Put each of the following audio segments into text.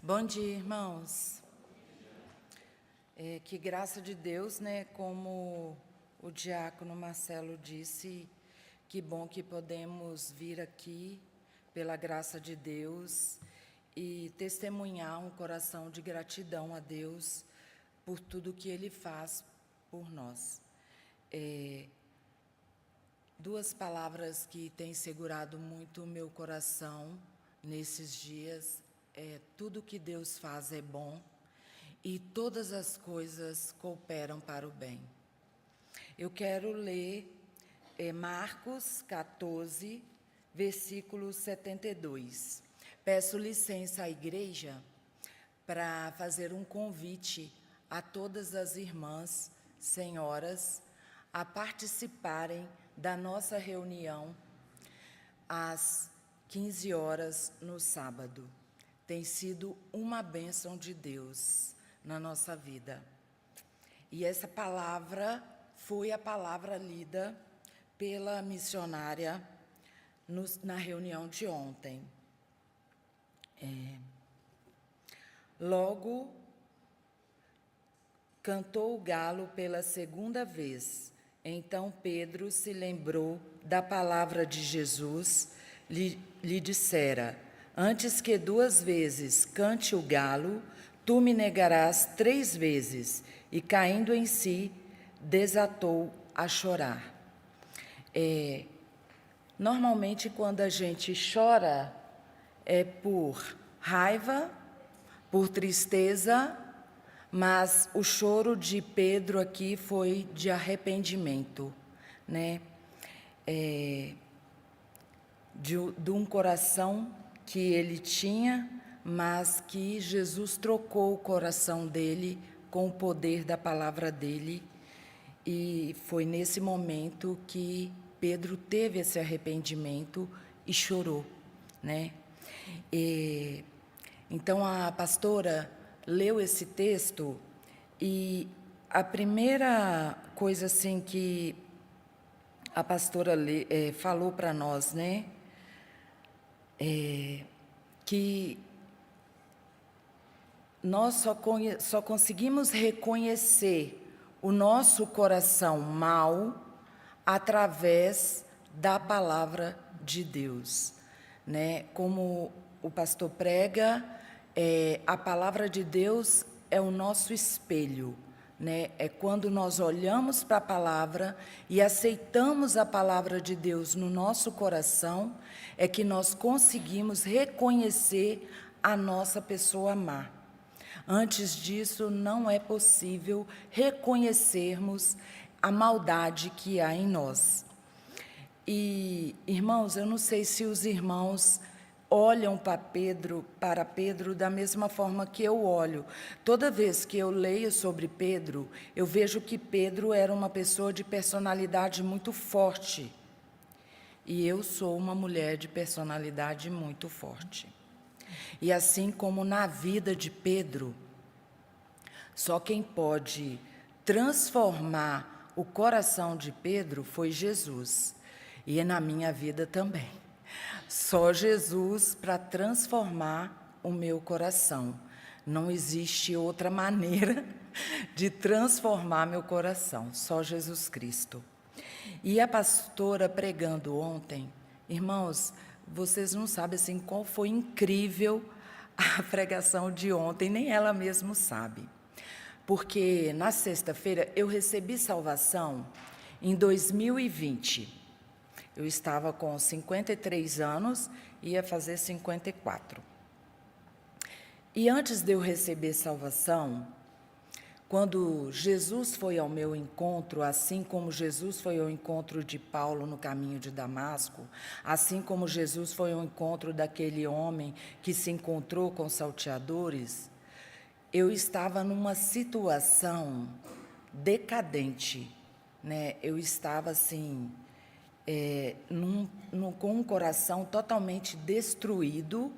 Bom dia, irmãos. Que graça de Deus, né? Como o diácono Marcelo disse, que bom que podemos vir aqui pela graça de Deus e testemunhar um coração de gratidão a Deus por tudo que Ele faz por nós. Duas palavras que têm segurado muito o meu coração nesses dias tudo que Deus faz é bom e todas as coisas cooperam para o bem. Eu quero ler Marcos 14, versículo 72. Peço licença à igreja para fazer um convite a todas as irmãs, senhoras, a participarem da nossa reunião às 15 horas no sábado. Tem sido uma bênção de Deus na nossa vida. E essa palavra foi a palavra lida pela missionária na reunião de ontem. Logo, cantou o galo pela segunda vez. Então Pedro se lembrou da palavra de Jesus, lhe dissera: antes que 2 vezes cante o galo, tu me negarás 3 vezes. E caindo em si, desatou a chorar. Normalmente, quando a gente chora, é por raiva, por tristeza, mas o choro de Pedro aqui foi de arrependimento, né? De um coração que ele tinha, mas que Jesus trocou o coração dele com o poder da palavra dele. E foi nesse momento que Pedro teve esse arrependimento e chorou, né? Então, a pastora leu esse texto e a primeira coisa assim que a pastora falou para nós, né, que nós só conseguimos reconhecer o nosso coração mau através da palavra de Deus, né? Como o pastor prega, a palavra de Deus é o nosso espelho, né? É quando nós olhamos para a palavra e aceitamos a palavra de Deus no nosso coração, é que nós conseguimos reconhecer a nossa pessoa má. Antes disso, não é possível reconhecermos a maldade que há em nós. E, irmãos, eu não sei se os irmãos olham para Pedro da mesma forma que eu olho. Toda vez que eu leio sobre Pedro, eu vejo que Pedro era uma pessoa de personalidade muito forte. E eu sou uma mulher de personalidade muito forte. E assim como na vida de Pedro, só quem pode transformar o coração de Pedro foi Jesus. E na minha vida também. Só Jesus para transformar o meu coração. Não existe outra maneira de transformar meu coração, só Jesus Cristo. E a pastora pregando ontem, irmãos, vocês não sabem assim, qual foi incrível a pregação de ontem, nem ela mesma sabe. Porque na sexta-feira eu recebi salvação em 2020. Eu estava com 53 anos, ia fazer 54. E antes de eu receber salvação, quando Jesus foi ao meu encontro, assim como Jesus foi ao encontro de Paulo no caminho de Damasco, assim como Jesus foi ao encontro daquele homem que se encontrou com salteadores, eu estava numa situação decadente, né? Eu estava assim, com um coração totalmente destruído,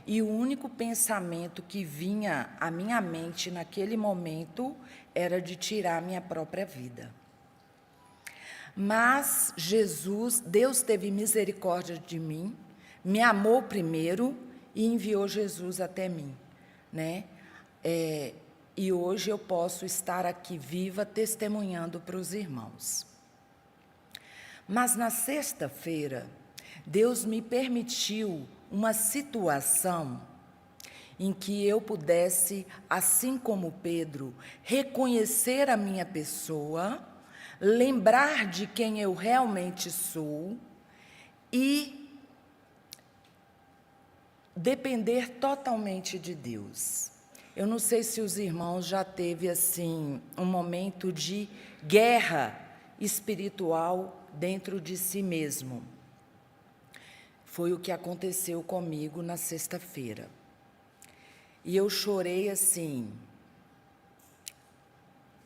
e o único pensamento que vinha à minha mente naquele momento era de tirar a minha própria vida. Mas Jesus, Deus teve misericórdia de mim, me amou primeiro e enviou Jesus até mim, né? E hoje eu posso estar aqui viva testemunhando para os irmãos. Mas na sexta-feira, Deus me permitiu uma situação em que eu pudesse, assim como Pedro, reconhecer a minha pessoa, lembrar de quem eu realmente sou e depender totalmente de Deus. Eu não sei se os irmãos já teve assim um momento de guerra espiritual dentro de si mesmo. Foi o que aconteceu comigo na sexta-feira. E eu chorei assim,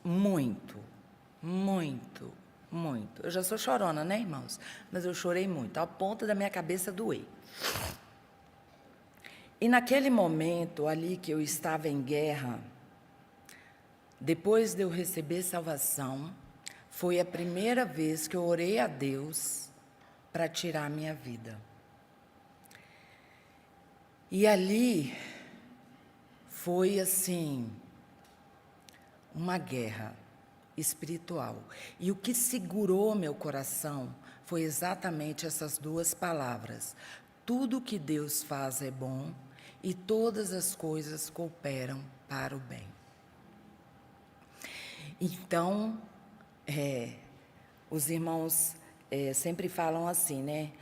muito, muito, muito. Eu já sou chorona, né, irmãos? Mas eu chorei muito, ao ponto da minha cabeça doer. E naquele momento ali que eu estava em guerra, depois de eu receber salvação, foi a primeira vez que eu orei a Deus para tirar a minha vida. E ali foi assim, uma guerra espiritual. E o que segurou meu coração foi exatamente essas duas palavras: tudo que Deus faz é bom e todas as coisas cooperam para o bem. Então, os irmãos sempre falam assim, né?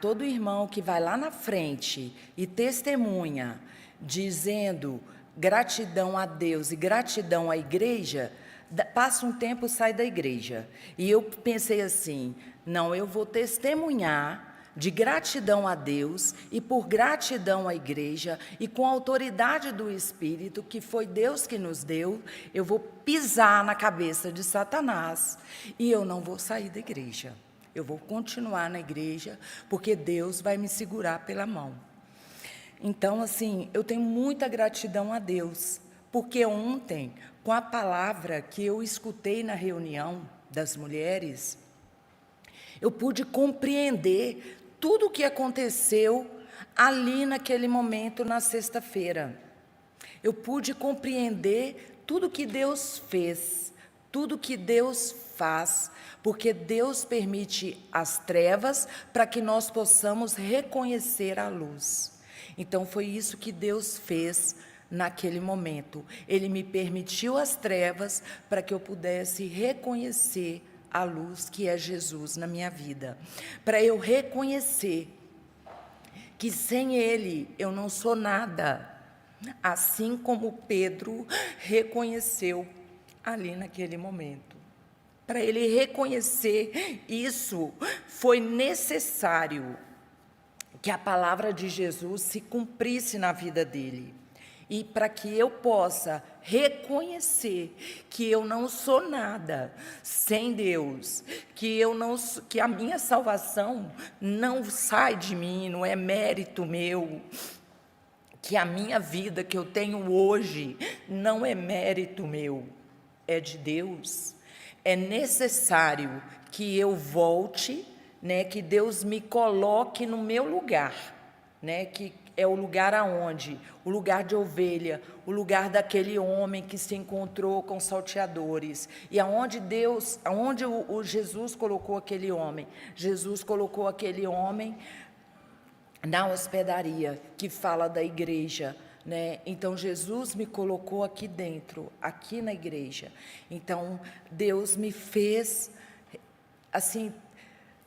Todo irmão que vai lá na frente e testemunha, dizendo gratidão a Deus e gratidão à igreja, passa um tempo, sai da igreja. E eu pensei assim, não, eu vou testemunhar de gratidão a Deus e por gratidão à igreja e com a autoridade do Espírito, que foi Deus que nos deu, eu vou pisar na cabeça de Satanás e eu não vou sair da igreja. Eu vou continuar na igreja, porque Deus vai me segurar pela mão. Então, assim, eu tenho muita gratidão a Deus, porque ontem, com a palavra que eu escutei na reunião das mulheres, eu pude compreender tudo o que aconteceu ali naquele momento, na sexta-feira. Eu pude compreender tudo que Deus fez, tudo que Deus faz, porque Deus permite as trevas para que nós possamos reconhecer a luz. Então, foi isso que Deus fez naquele momento. Ele me permitiu as trevas para que eu pudesse reconhecer a luz que é Jesus na minha vida, para eu reconhecer que sem Ele eu não sou nada, assim como Pedro reconheceu ali naquele momento. Para ele reconhecer isso, foi necessário que a palavra de Jesus se cumprisse na vida dele. E para que eu possa reconhecer que eu não sou nada sem Deus, que a minha salvação não sai de mim, não é mérito meu, que a minha vida que eu tenho hoje não é mérito meu, é de Deus. É necessário que eu volte, né, que Deus me coloque no meu lugar, né, que é o lugar aonde? O lugar de ovelha, o lugar daquele homem que se encontrou com salteadores. E aonde o Jesus colocou aquele homem? Jesus colocou aquele homem na hospedaria, que fala da igreja, né? Então, Jesus me colocou aqui dentro, aqui na igreja. Então, Deus me fez, assim,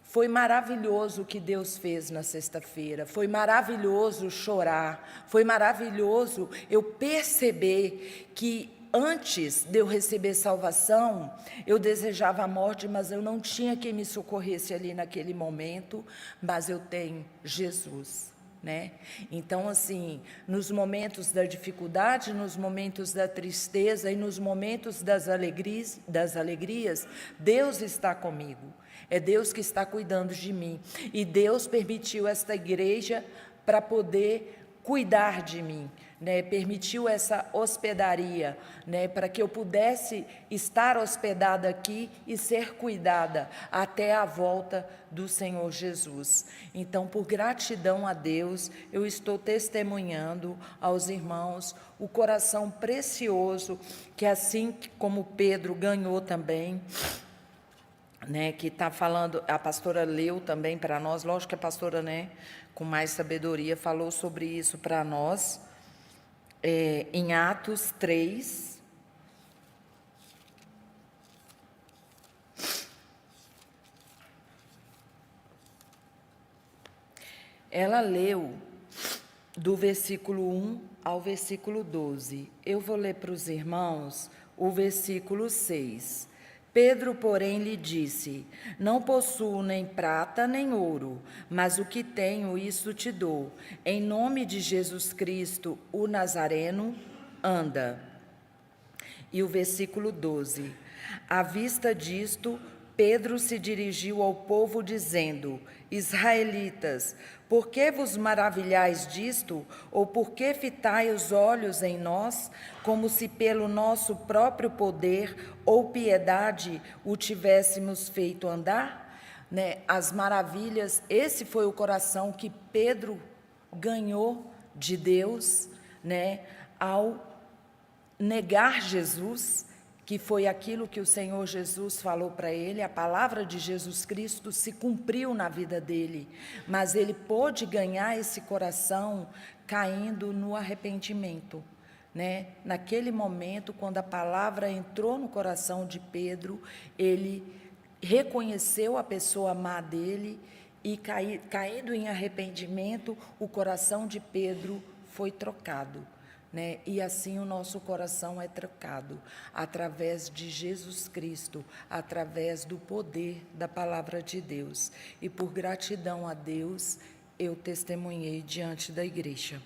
foi maravilhoso o que Deus fez na sexta-feira, foi maravilhoso chorar, foi maravilhoso eu perceber que antes de eu receber salvação, eu desejava a morte, mas eu não tinha quem me socorresse ali naquele momento, mas eu tenho Jesus, né? Então, assim, nos momentos da dificuldade, nos momentos da tristeza e nos momentos das alegrias, Deus está comigo. É Deus que está cuidando de mim. E Deus permitiu esta igreja para poder cuidar de mim, né, permitiu essa hospedaria, né, para que eu pudesse estar hospedada aqui e ser cuidada até a volta do Senhor Jesus. Então, por gratidão a Deus, eu estou testemunhando aos irmãos o coração precioso que, assim como Pedro ganhou também, né, que está falando, a pastora leu também para nós, lógico que a pastora, né, com mais sabedoria, falou sobre isso para nós, em Atos 3, ela leu do versículo 1 ao versículo 12. Eu vou ler para os irmãos o versículo 6. Pedro, porém, lhe disse: Não possuo nem prata nem ouro, mas o que tenho, isso te dou. Em nome de Jesus Cristo, o Nazareno, anda. E o versículo 12. À vista disto, Pedro se dirigiu ao povo, dizendo: Israelitas, por que vos maravilhais disto? Ou por que fitai os olhos em nós, como se pelo nosso próprio poder ou piedade o tivéssemos feito andar? Né? As maravilhas, esse foi o coração que Pedro ganhou de Deus, né? Ao negar Jesus, que foi aquilo que o Senhor Jesus falou para ele, a palavra de Jesus Cristo se cumpriu na vida dele, mas ele pôde ganhar esse coração caindo no arrependimento, né? Naquele momento, quando a palavra entrou no coração de Pedro, ele reconheceu a pessoa má dele e, caindo em arrependimento, o coração de Pedro foi trocado. Né? E assim o nosso coração é trocado, através de Jesus Cristo, através do poder da palavra de Deus. E por gratidão a Deus, eu testemunhei diante da igreja.